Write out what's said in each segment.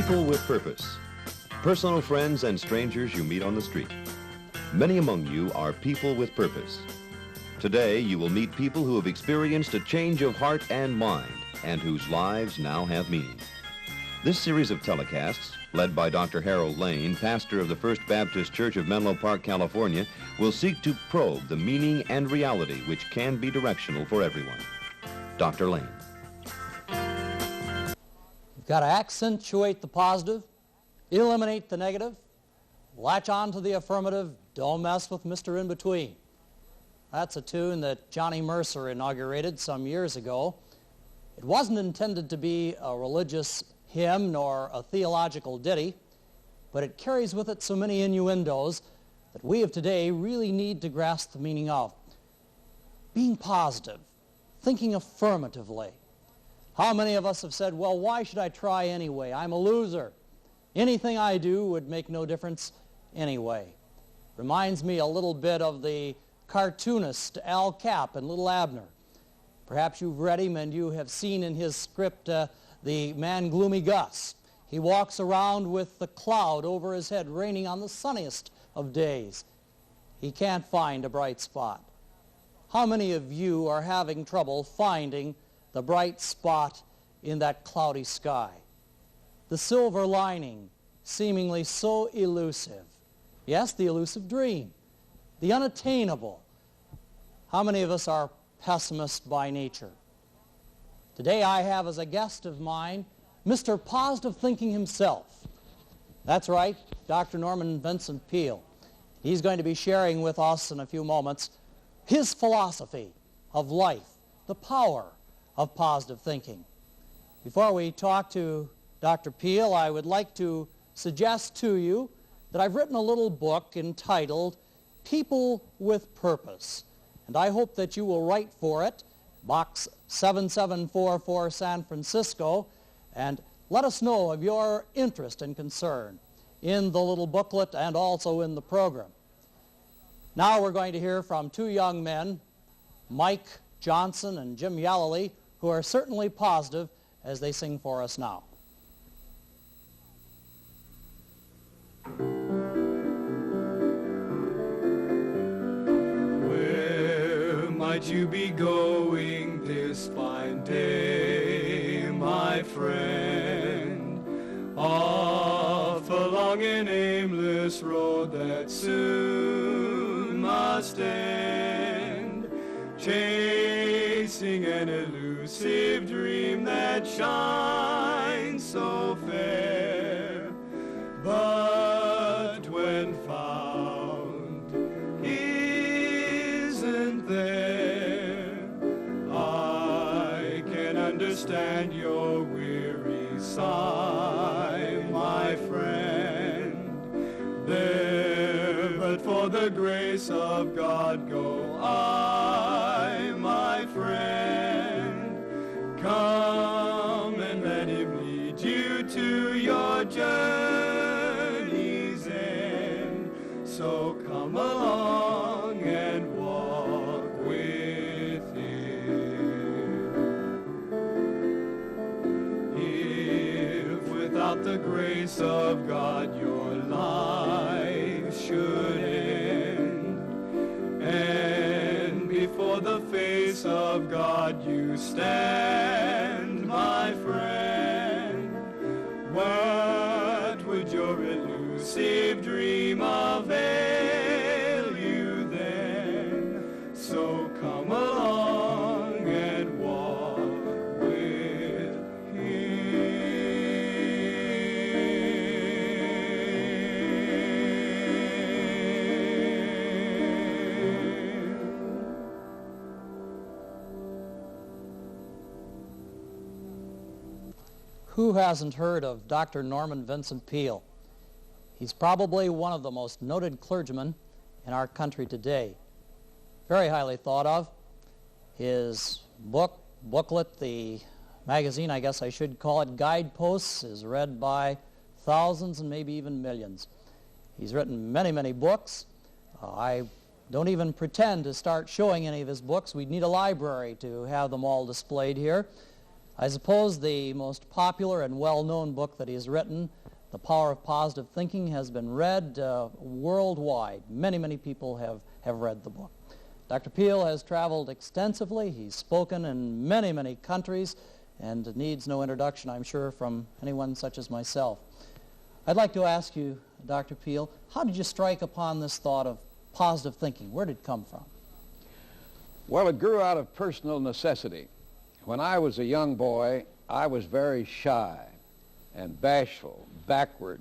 People with purpose. Personal friends and strangers you meet on the street. Many among you are people with purpose. Today, you will meet people who have experienced a change of heart and mind and whose lives now have meaning. This series of telecasts, led by Dr. Harold Lane, pastor of the First Baptist Church of Menlo Park, California, will seek to probe the meaning and reality which can be directional for everyone. Dr. Lane. You've got to accentuate the positive, eliminate the negative, latch on to the affirmative, don't mess with Mr. In-Between. That's a tune that Johnny Mercer inaugurated some years ago. It wasn't intended to be a religious hymn nor a theological ditty, but it carries with it so many innuendos that we of today really need to grasp the meaning of. Being positive, thinking affirmatively. How many of us have said, well, why should I try anyway? I'm a loser. Anything I do would make no difference anyway. Reminds me a little bit of the cartoonist Al Cap and Little Abner. Perhaps you've read him and you have seen in his script the man Gloomy Gus. He walks around with the cloud over his head raining on the sunniest of days. He can't find a bright spot. How many of you are having trouble finding the bright spot in that cloudy sky? The silver lining, seemingly so elusive. Yes, the elusive dream, the unattainable. How many of us are pessimists by nature? Today I have as a guest of mine Mr. Positive Thinking himself. That's right, Dr. Norman Vincent Peale. He's going to be sharing with us in a few moments his philosophy of life, the power of positive thinking. Before we talk to Dr. Peale, I would like to suggest to you that I've written a little book entitled People with Purpose, and I hope that you will write for it, Box 7744, San Francisco, and let us know of your interest and concern in the little booklet and also in the program. Now we're going to hear from two young men, Mike Johnson and Jim Yallely, who are certainly positive as they sing for us now. Where might you be going this fine day, my friend? Off along an aimless road that soon must end, chasing an elusive dream that shines so fair, but when found isn't there. I can understand your weary sigh, my friend. There, but for the grace of God go I, my friend. Come and let him lead you to your journey's end. So come along and walk with him. If without the grace of God your life should end, and before the face of God you stand, my friend, what would your elusive dream avail you then? So come along and walk with him. Who hasn't heard of Dr. Norman Vincent Peale? He's probably one of the most noted clergymen in our country today. Very highly thought of. His booklet, the magazine, I guess I should call it, Guideposts, is read by thousands and maybe even millions. He's written many, many books. I don't even pretend to start showing any of his books. We'd need a library to have them all displayed here. I suppose the most popular and well-known book that he has written, The Power of Positive Thinking, has been read worldwide. Many, many people have read the book. Dr. Peel has traveled extensively. He's spoken in many, many countries, and needs no introduction, I'm sure, from anyone such as myself. I'd like to ask you, Dr. Peel, how did you strike upon this thought of positive thinking? Where did it come from? Well, it grew out of personal necessity. When I was a young boy, I was very shy and bashful, backward.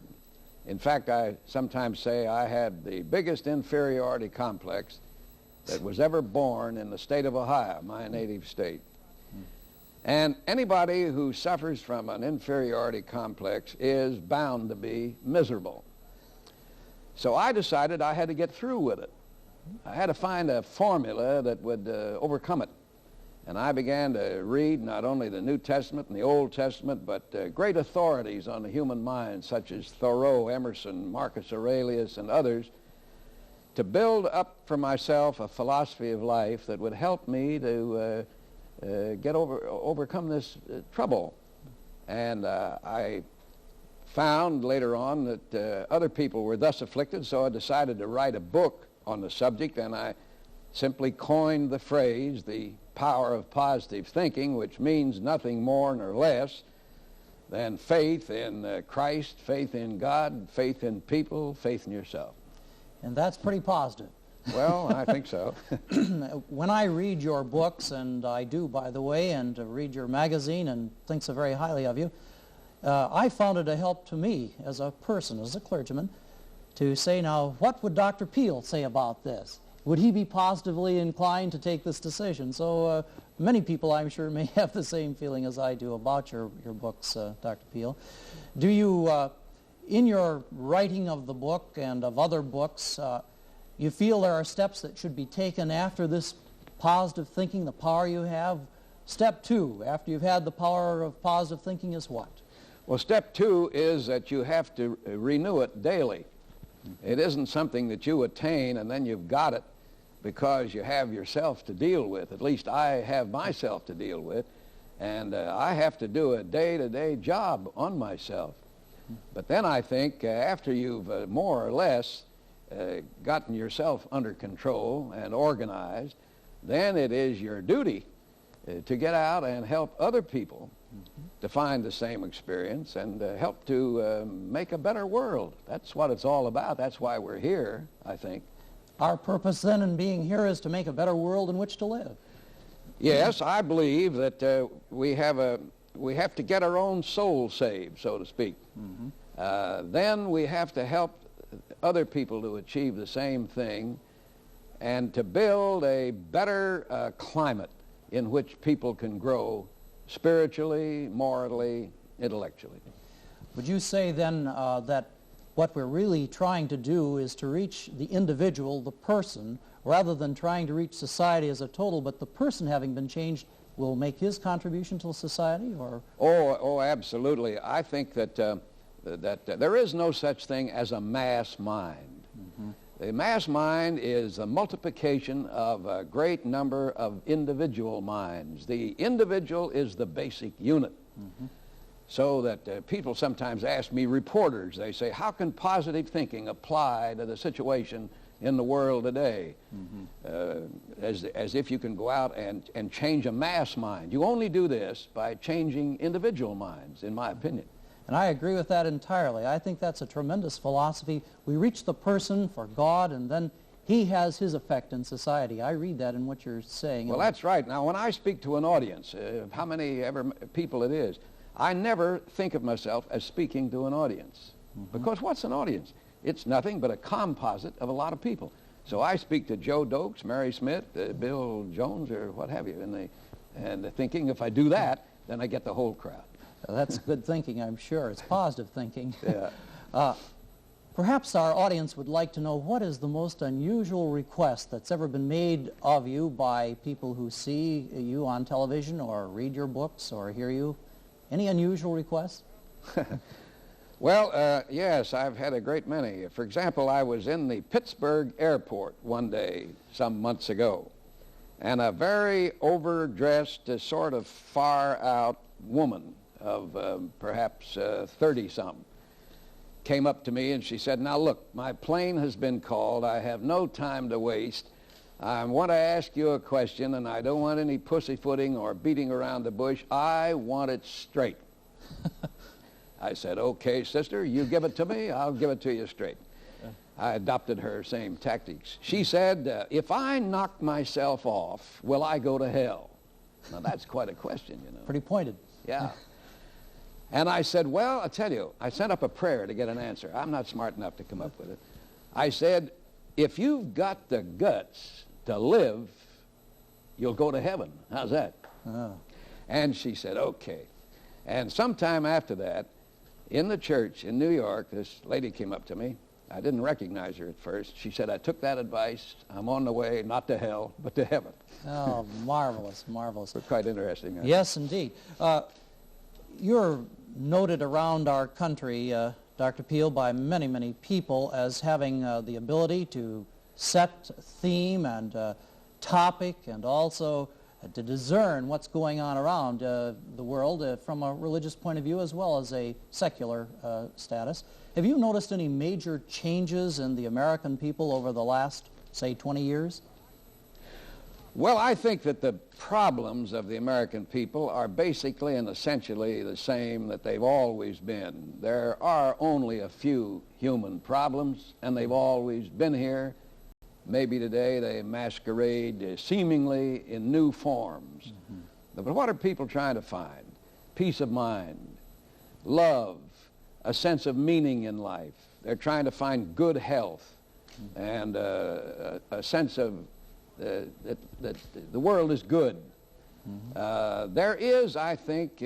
In fact, I sometimes say I had the biggest inferiority complex that was ever born in the state of Ohio, my native state. And anybody who suffers from an inferiority complex is bound to be miserable. So I decided I had to get through with it. I had to find a formula that would overcome it. And I began to read not only the New Testament and the Old Testament, but great authorities on the human mind, such as Thoreau, Emerson, Marcus Aurelius, and others, to build up for myself a philosophy of life that would help me to overcome this trouble. And I found later on that other people were thus afflicted, so I decided to write a book on the subject, and I simply coined the phrase, the power of positive thinking, which means nothing more nor less than faith in Christ, faith in God, faith in people, faith in yourself. And that's pretty positive. Well, I think so. When I read your books, and I do, by the way, and read your magazine and think so very highly of you, I found it a help to me as a person, as a clergyman, to say, now, what would Dr. Peel say about this? Would he be positively inclined to take this decision? So many people, I'm sure, may have the same feeling as I do about your books, Dr. Peel. Do you, in your writing of the book and of other books, you feel there are steps that should be taken after this positive thinking, the power you have? Step 2, after you've had the power of positive thinking, is what? Well, step 2 is that you have to renew it daily. It isn't something that you attain and then you've got it because you have yourself to deal with. At least I have myself to deal with, and I have to do a day-to-day job on myself. But then I think after you've more or less gotten yourself under control and organized, then it is your duty to get out and help other people to find the same experience and help to make a better world. That's what it's all about. That's why we're here, I think. Our purpose then in being here is to make a better world in which to live. Yes, I believe that we have to get our own soul saved, so to speak. Then we have to help other people to achieve the same thing and to build a better climate in which people can grow spiritually, morally, intellectually. Would you say then that what we're really trying to do is to reach the individual, the person, rather than trying to reach society as a total, but the person, having been changed, will make his contribution to society? Or Oh, absolutely. I think that there is no such thing as a mass mind. The mass mind is a multiplication of a great number of individual minds. The individual is the basic unit. So that people sometimes ask me, reporters, they say, how can positive thinking apply to the situation in the world today? As if you can go out and change a mass mind. You only do this by changing individual minds, in my opinion. And I agree with that entirely. I think that's a tremendous philosophy. We reach the person for God, and then he has his effect in society. I read that in what you're saying. Well, that's right. Now, when I speak to an audience, how many ever people it is, I never think of myself as speaking to an audience. Because what's an audience? It's nothing but a composite of a lot of people. So I speak to Joe Dokes, Mary Smith, Bill Jones, or what have you, and thinking if I do that, then I get the whole crowd. That's good thinking, I'm sure. It's positive thinking. Yeah. Perhaps our audience would like to know what is the most unusual request that's ever been made of you by people who see you on television or read your books or hear you. Any unusual requests? Well, yes, I've had a great many. For example, I was in the Pittsburgh airport one day some months ago, and a very overdressed, sort of far-out woman of perhaps 30-something came up to me and she said, "Now look, my plane has been called. I have no time to waste. I want to ask you a question, and I don't want any pussyfooting or beating around the bush. I want it straight." I said, "Okay, sister, you give it to me. I'll give it to you straight." I adopted her same tactics. She said, "If I knock myself off, will I go to hell?" Now, that's quite a question, you know. Pretty pointed. Yeah. And I said, "Well, I'll tell you, I sent up a prayer to get an answer. I'm not smart enough to come up with it. I said, if you've got the guts to live, you'll go to heaven. How's that?" Oh. And she said, "Okay." And sometime after that, in the church in New York, this lady came up to me. I didn't recognize her at first. She said, "I took that advice. I'm on the way, not to hell, but to heaven." Oh, marvelous, marvelous. It's quite interesting. Yes, indeed. You're noted around our country, Dr. Peel, by many, many people as having the ability to set theme and topic, and also to discern what's going on around the world from a religious point of view as well as a secular status. Have you noticed any major changes in the American people over the last, say, 20 years? Well, I think that the problems of the American people are basically and essentially the same that they've always been. There are only a few human problems, and they've always been here. Maybe today they masquerade seemingly in new forms. Mm-hmm. But what are people trying to find? Peace of mind, love, a sense of meaning in life. They're trying to find good health, mm-hmm. and a sense of that the world is good. Mm-hmm. There is, I think,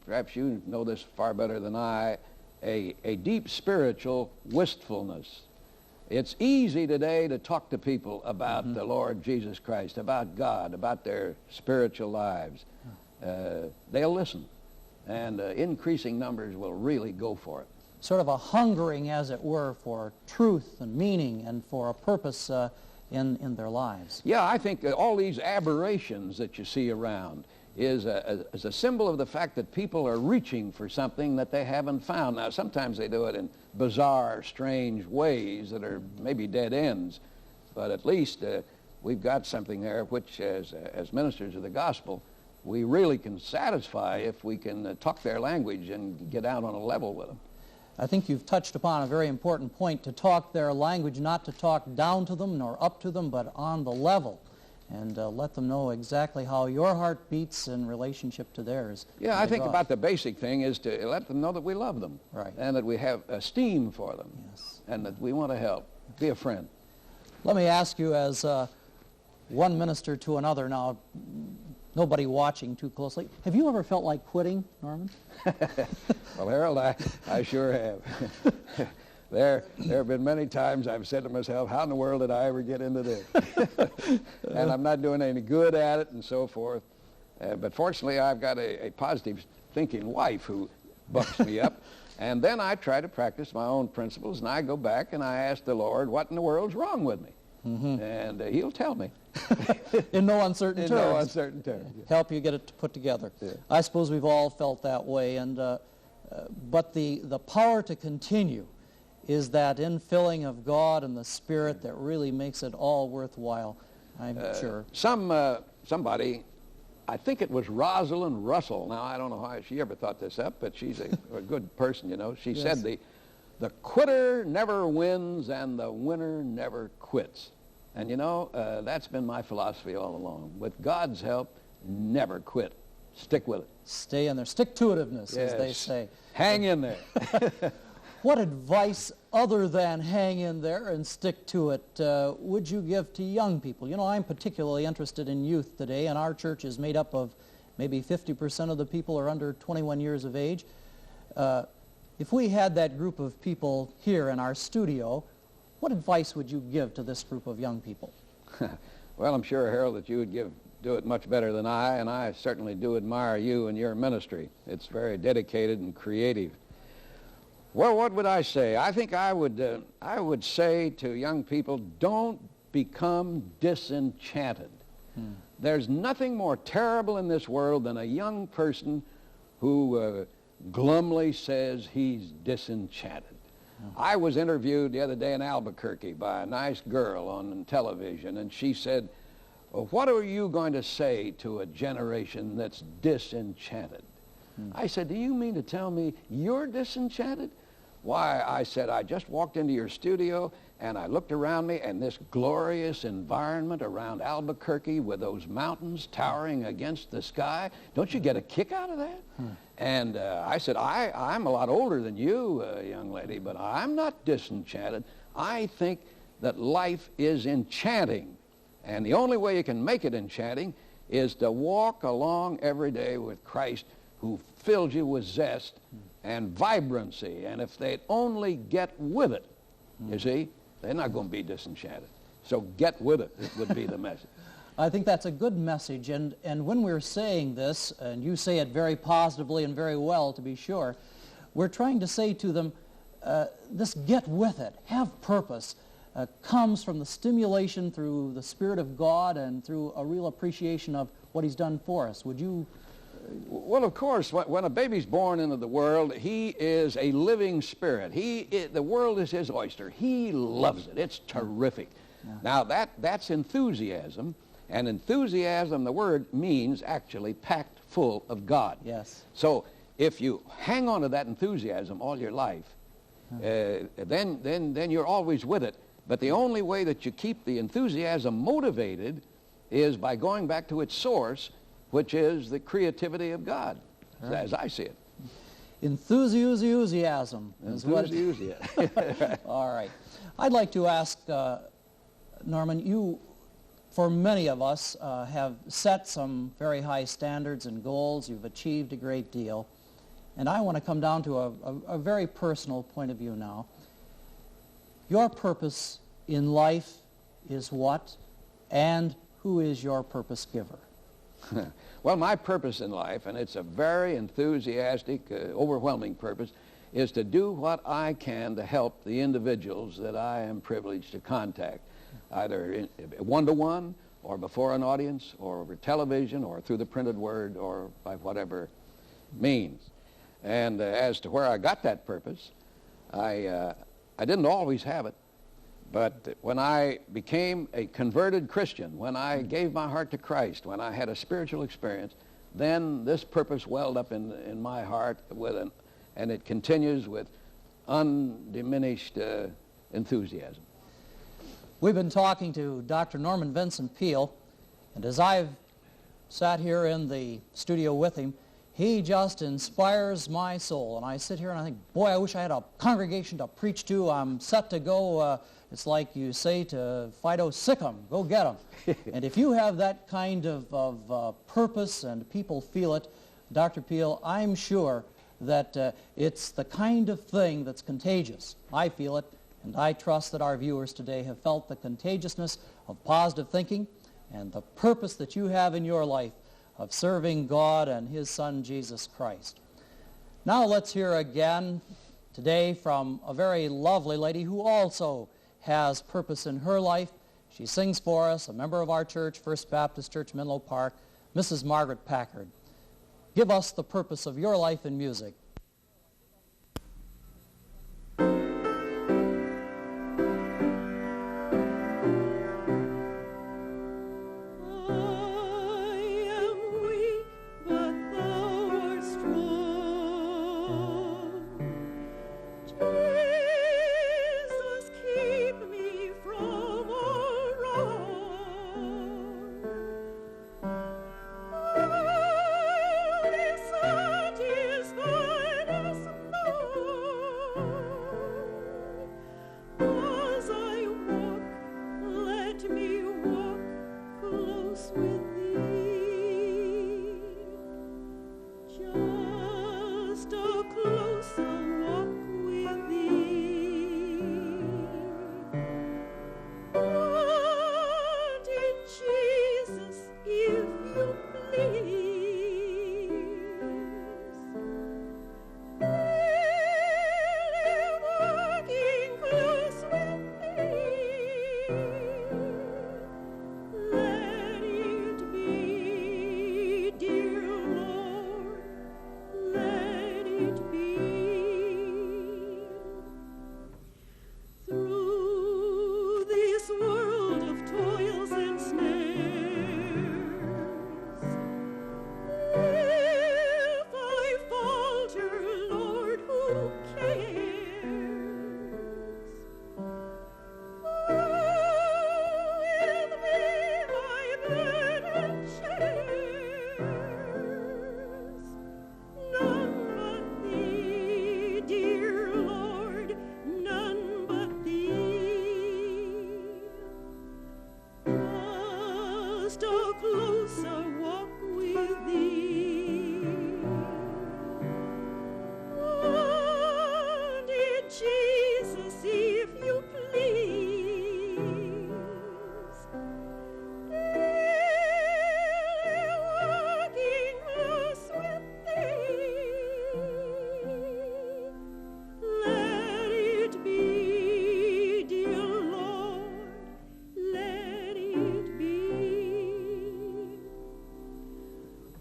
perhaps you know this far better than I, a deep spiritual wistfulness. It's easy today to talk to people about mm-hmm. the Lord Jesus Christ, about God, about their spiritual lives. They'll listen, and increasing numbers will really go for it. Sort of a hungering, as it were, for truth and meaning and for a purpose in their lives. Yeah, I think all these aberrations that you see around is a symbol of the fact that people are reaching for something that they haven't found. Now, sometimes they do it in bizarre, strange ways that are maybe dead ends, but at least we've got something there which, as ministers of the gospel, we really can satisfy if we can talk their language and get out on a level with them. I think you've touched upon a very important point, to talk their language, not to talk down to them nor up to them, but on the level, and let them know exactly how your heart beats in relationship to theirs. Yeah, I think about the basic thing is to let them know that we love them, right, and that we have esteem for them, yes, and that we want to help, be a friend. Let me ask you, as one minister to another now, nobody watching too closely, have you ever felt like quitting, Norman? Well, Harold, I sure have. There have been many times I've said to myself, how in the world did I ever get into this? And I'm not doing any good at it and so forth. But fortunately, I've got a positive thinking wife who bucks me up. And then I try to practice my own principles, and I go back and I ask the Lord, what in the world's wrong with me? Mm-hmm. And he'll tell me. In no uncertain terms. In no uncertain terms. Help you get it put together. Yeah. I suppose we've all felt that way, and but the power to continue is that infilling of God and the Spirit that really makes it all worthwhile, I'm sure. Somebody, I think it was Rosalind Russell. Now, I don't know how she ever thought this up, but she's a good person, you know. She yes. said the quitter never wins and the winner never quits. And, you know, that's been my philosophy all along. With God's help, never quit. Stick with it. Stay in there. Stick-to-itiveness, yes. as they say. Hang in there. What advice, other than hang in there and stick to it, would you give to young people? You know, I'm particularly interested in youth today, and our church is made up of maybe 50% of the people are under 21 years of age. If we had that group of people here in our studio, what advice would you give to this group of young people? Well, I'm sure, Harold, that you would do it much better than I, and I certainly do admire you and your ministry. It's very dedicated and creative. Well, what would I say? I think I would say to young people, don't become disenchanted. There's nothing more terrible in this world than a young person who glumly says he's disenchanted. I was interviewed the other day in Albuquerque by a nice girl on television, and she said, what are you going to say to a generation that's disenchanted? I said, do you mean to tell me you're disenchanted? Why, I said, I just walked into your studio and I looked around me, and this glorious environment around Albuquerque with those mountains towering against the sky, don't you get a kick out of that? And I said, I'm a lot older than you, young lady, but I'm not disenchanted. I think that life is enchanting. And the only way you can make it enchanting is to walk along every day with Christ, who fills you with zest and vibrancy. And if they'd only get with it, you see, they're not going to be disenchanted. So get with it would be the message. I think that's a good message. And when we're saying this, and you say it very positively and very well, to be sure, we're trying to say to them, this get with it, have purpose, comes from the stimulation through the Spirit of God and through a real appreciation of what He's done for us. Would you? Well, of course, when a baby's born into the world, he is a living spirit. The world is his oyster. He loves it. It's terrific. Yeah. Now, that's enthusiasm. And enthusiasm, the word means actually packed full of God. Yes. So if you hang on to that enthusiasm all your life, then you're always with it. But the only way that you keep the enthusiasm motivated is by going back to its source, which is the creativity of God, right, as I see it. Enthusiasm is what it is. All right. I'd like to ask, Norman, you, for many of us, have set some very high standards and goals. You've achieved a great deal. And I want to come down to a very personal point of view now. Your purpose in life is what? And who is your purpose giver? Well, my purpose in life, and it's a very enthusiastic, overwhelming purpose, is to do what I can to help the individuals that I am privileged to contact, either one-to-one or before an audience or over television or through the printed word or by whatever means. And as to where I got that purpose, I didn't always have it. But when I became a converted Christian, when I gave my heart to Christ, when I had a spiritual experience, then this purpose welled up in my heart and it continues with undiminished enthusiasm. We've been talking to Dr. Norman Vincent Peale, and as I've sat here in the studio with him, he just inspires my soul. And I sit here and I think, boy, I wish I had a congregation to preach to. I'm set to go. It's like you say to Fido, sick 'em, go get 'em. And if you have that kind of purpose and people feel it, Dr. Peale, I'm sure that it's the kind of thing that's contagious. I feel it, and I trust that our viewers today have felt the contagiousness of positive thinking and the purpose that you have in your life of serving God and His Son, Jesus Christ. Now let's hear again today from a very lovely lady who also has purpose in her life. She sings for us, a member of our church, First Baptist Church, Menlo Park, Mrs. Margaret Packard. Give us the purpose of your life in music. Satisfied. just a closer walk with thee. Oh, dear Jesus, if you please, walking close with thee, let it be, dear Lord, let it be.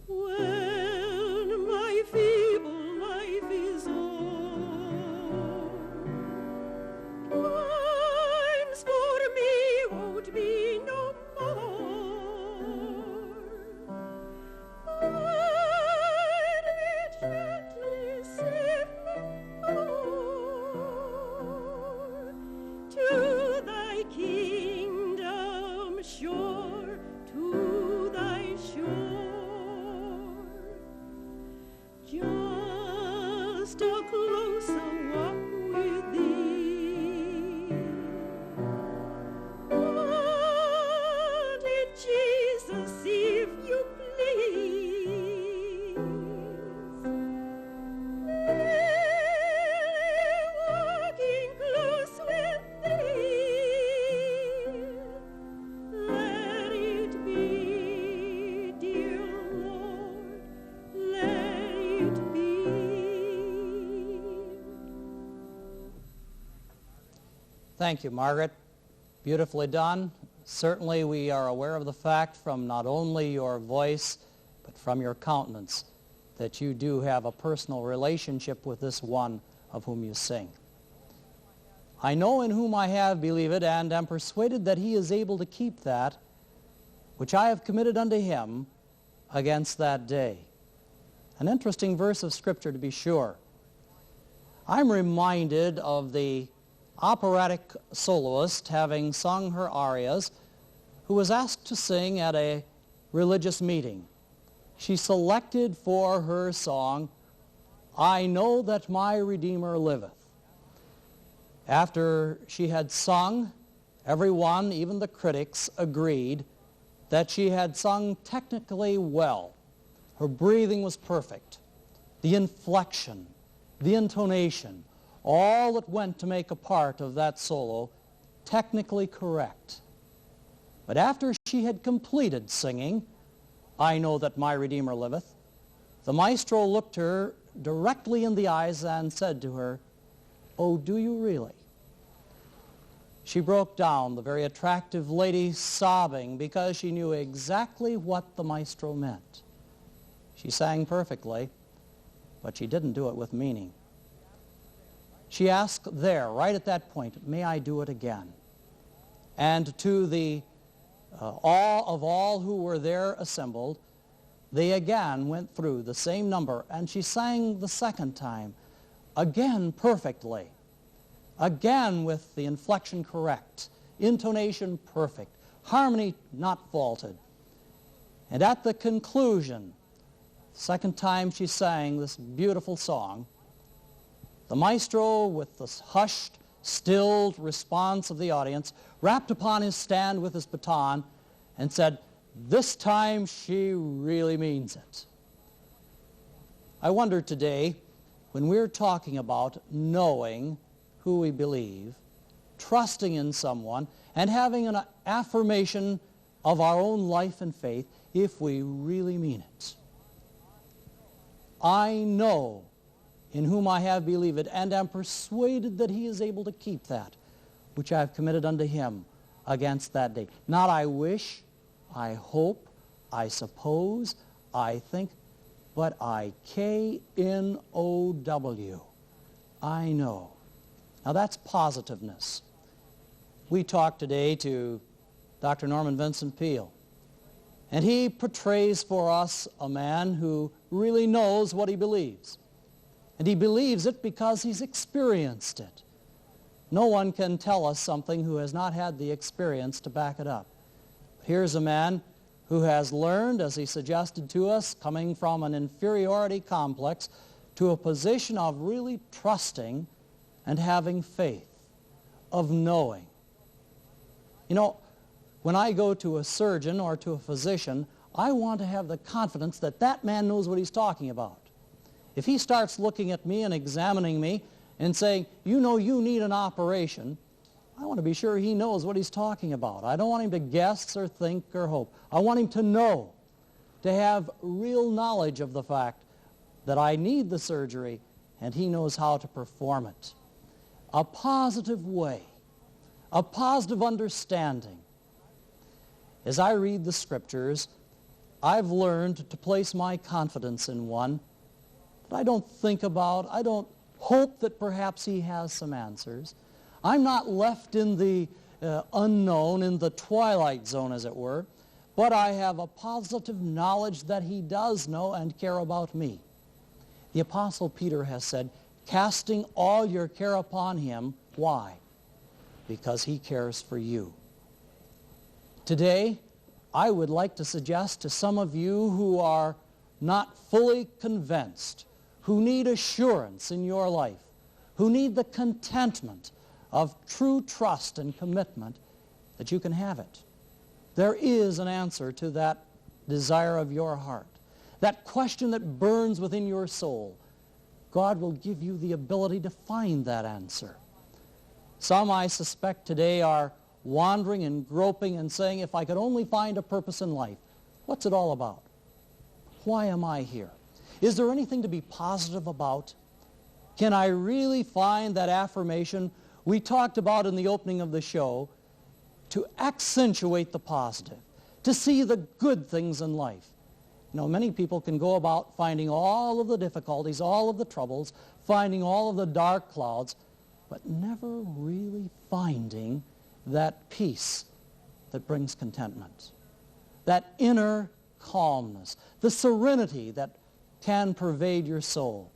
When my feeble life is o'er, times for me won't be no more. Guide me gently, safely o'er to thy kingdom shore, to thy shore. Just a closer walk with thee. Oh, dear Jesus, if you please, walking close with thee, let it be, dear Lord, let it be. Thank you, Margaret. Beautifully done. Certainly we are aware of the fact from not only your voice, but from your countenance, that you do have a personal relationship with this one of whom you sing. I know in whom I have believed, and am persuaded that he is able to keep that which I have committed unto him against that day. An interesting verse of Scripture, to be sure. I'm reminded of the operatic soloist, having sung her arias, who was asked to sing at a religious meeting. She selected for her song, "I Know That My Redeemer Liveth." After she had sung, everyone, even the critics, agreed that she had sung technically well. Her breathing was perfect. The inflection, the intonation, all that went to make a part of that solo, technically correct. But after she had completed singing, "I Know That My Redeemer Liveth," the maestro looked her directly in the eyes and said to her, "Oh, do you really?" She broke down, the very attractive lady, sobbing because she knew exactly what the maestro meant. She sang perfectly, but she didn't do it with meaning. She asked there, right at that point, "May I do it again?" And to the awe of all who were there assembled, they again went through the same number, and she sang the second time, again perfectly, again with the inflection correct, intonation perfect, harmony not faulted. And at the conclusion, the second time she sang this beautiful song, the maestro, with the hushed, stilled response of the audience, rapped upon his stand with his baton and said, "This time she really means it." I wonder today, when we're talking about knowing who we believe, trusting in someone, and having an affirmation of our own life and faith, if we really mean it. I know in whom I have believed, and am persuaded that he is able to keep that which I have committed unto him against that day. Not I wish, I hope, I suppose, I think, but I-K-N-O-W. I know. Now that's positiveness. We talked today to Dr. Norman Vincent Peale, and he portrays for us a man who really knows what he believes. And he believes it because he's experienced it. No one can tell us something who has not had the experience to back it up. Here's a man who has learned, as he suggested to us, coming from an inferiority complex to a position of really trusting and having faith, of knowing. You know, When I go to a surgeon or to a physician, I want to have the confidence that that man knows what he's talking about. If he starts looking at me and examining me and saying, you know you need an operation, I want to be sure he knows what he's talking about. I don't want him to guess or think or hope. I want him to know, to have real knowledge of the fact that I need the surgery and he knows how to perform it. A positive way, a positive understanding. As I read the Scriptures, I've learned to place my confidence in one that I don't think about. I don't hope that perhaps he has some answers. I'm not left in the unknown, in the twilight zone, as it were, but I have a positive knowledge that he does know and care about me. The Apostle Peter has said, casting all your care upon him. Why? Because he cares for you. Today, I would like to suggest to some of you who are not fully convinced, who need assurance in your life, who need the contentment of true trust and commitment, that you can have it. There is an answer to that desire of your heart, that question that burns within your soul. God will give you the ability to find that answer. Some, I suspect, today are wandering and groping and saying, if I could only find a purpose in life, what's it all about? Why am I here? Is there anything to be positive about? Can I really find that affirmation we talked about in the opening of the show, to accentuate the positive, to see the good things in life? You know, many people can go about finding all of the difficulties, all of the troubles, finding all of the dark clouds, but never really finding that peace that brings contentment, that inner calmness, the serenity that can pervade your soul.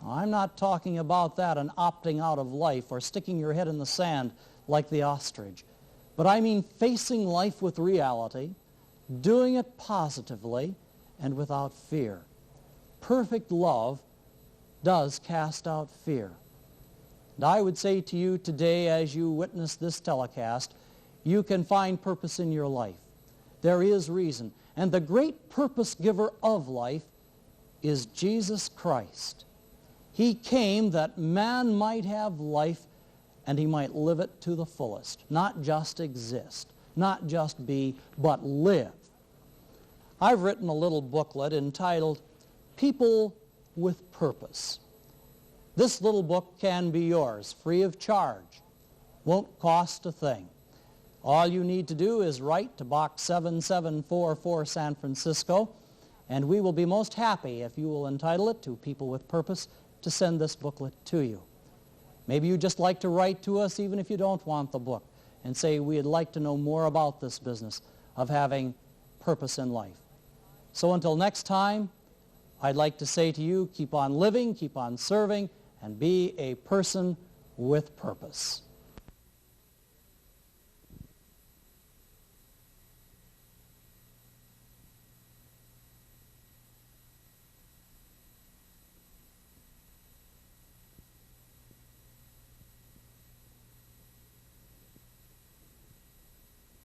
Now, I'm not talking about that and opting out of life or sticking your head in the sand like the ostrich, but I mean facing life with reality, doing it positively and without fear. Perfect love does cast out fear. And I would say to you today, as you witness this telecast, you can find purpose in your life. There is reason. And the great purpose giver of life is Jesus Christ. He came that man might have life and he might live it to the fullest. Not just exist, not just be, but live. I've written a little booklet entitled People with Purpose. This little book can be yours, free of charge. Won't cost a thing. All you need to do is write to Box 7744 San Francisco, and we will be most happy if you will entitle it to People with Purpose to send this booklet to you. Maybe you'd just like to write to us even if you don't want the book and say, we'd like to know more about this business of having purpose in life. So until next time, I'd like to say to you, keep on living, keep on serving, and be a person with purpose.